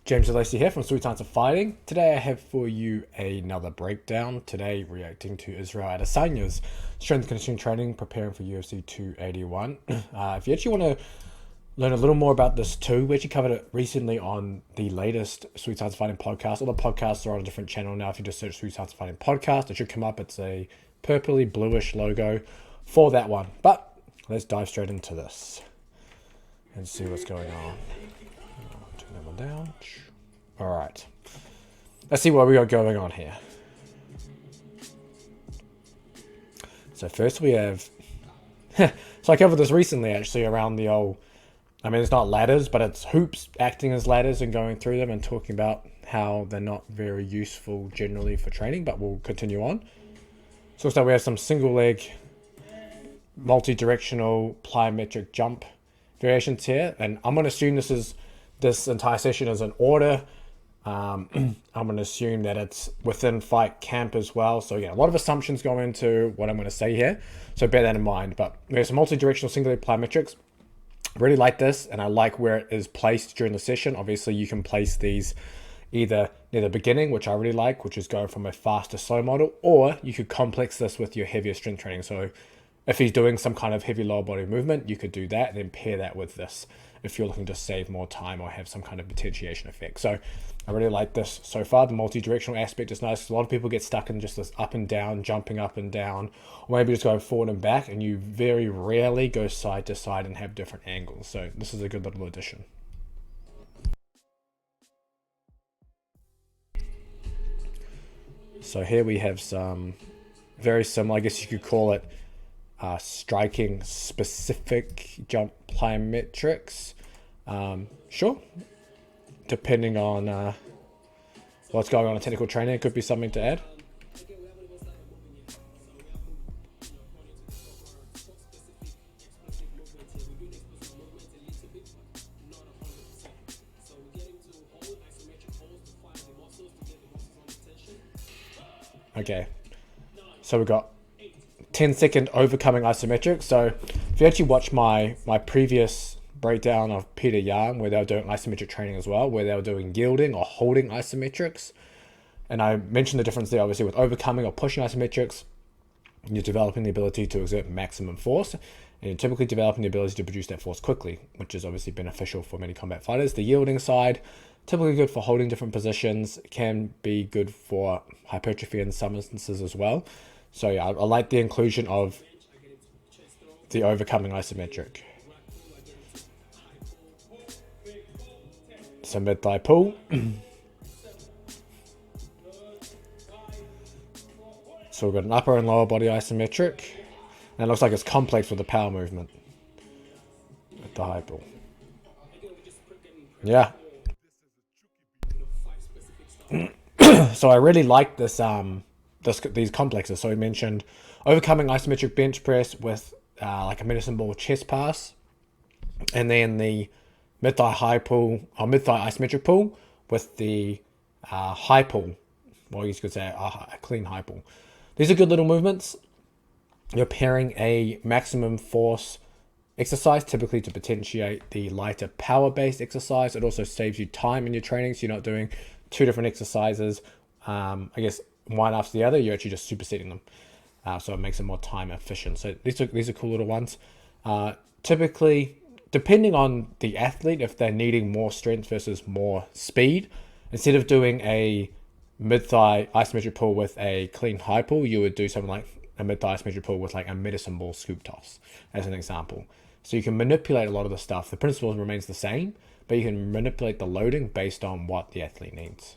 James Lacey here from Sweet Science of Fighting. Today I have for you another breakdown. Today reacting to Israel Adesanya's strength and conditioning training preparing for UFC 281. If you actually want to learn a little more about this too, we actually covered it recently on the latest Sweet Science of Fighting podcast. All the podcasts are on a different channel now. If you just search Sweet Science of Fighting podcast, it should come up. It's a purpley bluish logo for that one. But let's dive straight into this and see what's going on. Turn that one down. All right. Let's see what we got going on here. So first we have... so I covered this recently actually around the old... I mean, it's not ladders, but it's hoops acting as ladders and going through them and talking about how they're not very useful generally for training, but we'll continue on. So we have some single leg, multi-directional plyometric jump variations here. And I'm going to assume this entire session is in order. I'm going to assume that it's within fight camp as well. So yeah, a lot of assumptions go into what I'm going to say here. So bear that in mind. But there's some multi-directional single leg plyometrics. Really like this, and I like where it is placed during the session. Obviously, you can place these either near the beginning, which I really like, which is going from a fast to slow model, or you could complex this with your heavier strength training. So if he's doing some kind of heavy lower body movement, you could do that and then pair that with this if you're looking to save more time or have some kind of potentiation effect. So I really like this so far. The multi-directional aspect is nice. A lot of people get stuck in just this up and down, jumping up and down, or maybe just going forward and back, and you very rarely go side to side and have different angles. So this is a good little addition. So here we have some very similar, I guess you could call it striking specific jump plyometrics. Sure. Depending on what's going on in technical training, it could be something to add. Okay, so we've got 10-second overcoming isometrics. So if you actually watch my previous breakdown of Peter Yan, where they were doing isometric training as well, where they were doing yielding or holding isometrics, and I mentioned the difference there obviously with overcoming or pushing isometrics. You're developing the ability to exert maximum force, and you're typically developing the ability to produce that force quickly, which is obviously beneficial for many combat fighters. The yielding side, typically good for holding different positions, can be good for hypertrophy in some instances as well. So yeah, I like the inclusion of the overcoming isometric. So mid-thigh pull. So we've got an upper and lower body isometric. And it looks like it's complex with the power movement. At the high pull. Yeah. So I really like this these complexes. So we mentioned overcoming isometric bench press with like a medicine ball chest pass. And then the mid-thigh high pull, or mid-thigh isometric pull with the high pull. Well, you could say a clean high pull. These are good little movements. You're pairing a maximum force exercise, typically to potentiate the lighter power-based exercise. It also saves you time in your training, so you're not doing two different exercises, I guess, one after the other. You're actually just supersetting them. So it makes it more time efficient. So these are cool little ones. Typically, depending on the athlete, if they're needing more strength versus more speed, instead of doing a mid-thigh isometric pull with a clean high pull, you would do something like a mid-thigh isometric pull with like a medicine ball scoop toss, as an example. So you can manipulate a lot of the stuff. The principle remains the same, but you can manipulate the loading based on what the athlete needs.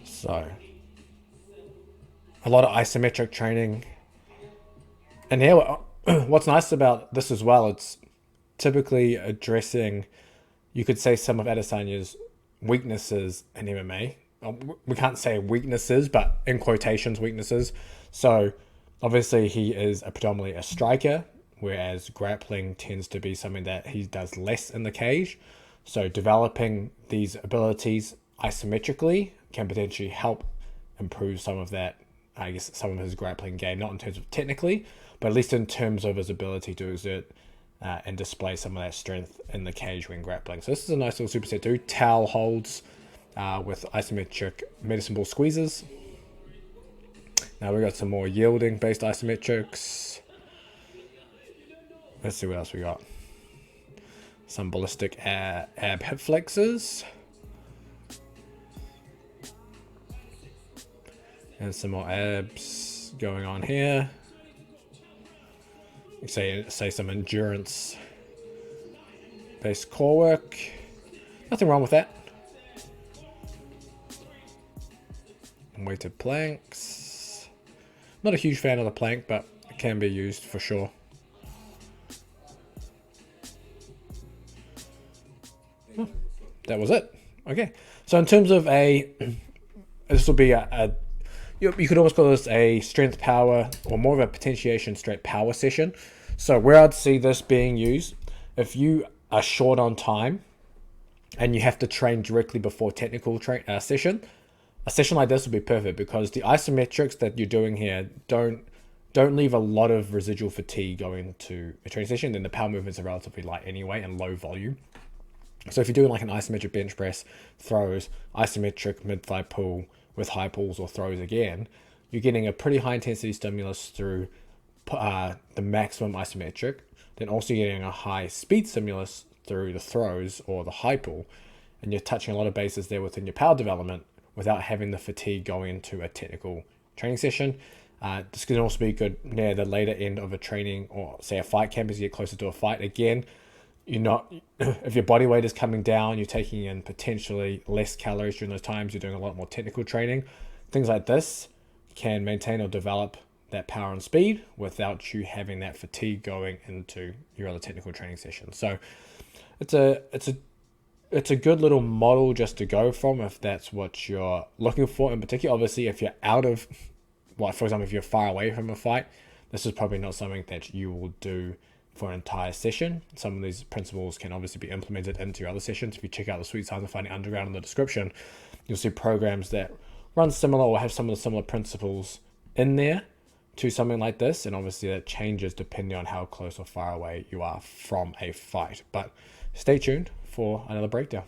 So, a lot of isometric training. And here, what's nice about this as well, it's typically addressing, you could say, some of Adesanya's weaknesses in MMA. We can't say weaknesses, but in quotations, weaknesses. So, obviously, he is predominantly a striker, whereas grappling tends to be something that he does less in the cage. So, developing these abilities isometrically can potentially help improve some of that, I guess, some of his grappling game, not in terms of technically, but at least in terms of his ability to exert and display some of that strength in the cage when grappling. So this is a nice little superset too. Towel holds with isometric medicine ball squeezes. Now we've got some more yielding based isometrics. Let's see what else we got. Some ballistic ab hip flexors. And some more abs going on here. Say some endurance based core work. Nothing wrong with that. Weighted planks. Not a huge fan of the plank, but it can be used for sure. Oh, that was it. Okay. So in terms of this will be you could almost call this a strength power or more of a potentiation straight power session. So where I'd see this being used, if you are short on time and you have to train directly before technical session, a session like this would be perfect because the isometrics that you're doing here don't leave a lot of residual fatigue going into a training session. Then the power movements are relatively light anyway and low volume. So if you're doing like an isometric bench press, throws, isometric mid-thigh pull with high pulls or throws again, you're getting a pretty high intensity stimulus through the maximum isometric, then also getting a high speed stimulus through the throws or the high pull, and you're touching a lot of bases there within your power development without having the fatigue going into a technical training session. This can also be good near the later end of a training or say a fight camp as you get closer to a fight. Again, you're not, if your body weight is coming down, you're taking in potentially less calories during those times, you're doing a lot more technical training. Things like this can maintain or develop that power and speed without you having that fatigue going into your other technical training sessions. So it's a good little model just to go from if that's what you're looking for in particular. Obviously, if you're out of, like for example, if you're far away from a fight, this is probably not something that you will do for an entire session. Some of these principles can obviously be implemented into your other sessions. If you check out the Sweet Science of Fighting Underground in the description, you'll see programs that run similar or have some of the similar principles in there to something like this. And obviously that changes depending on how close or far away you are from a fight. But stay tuned for another breakdown.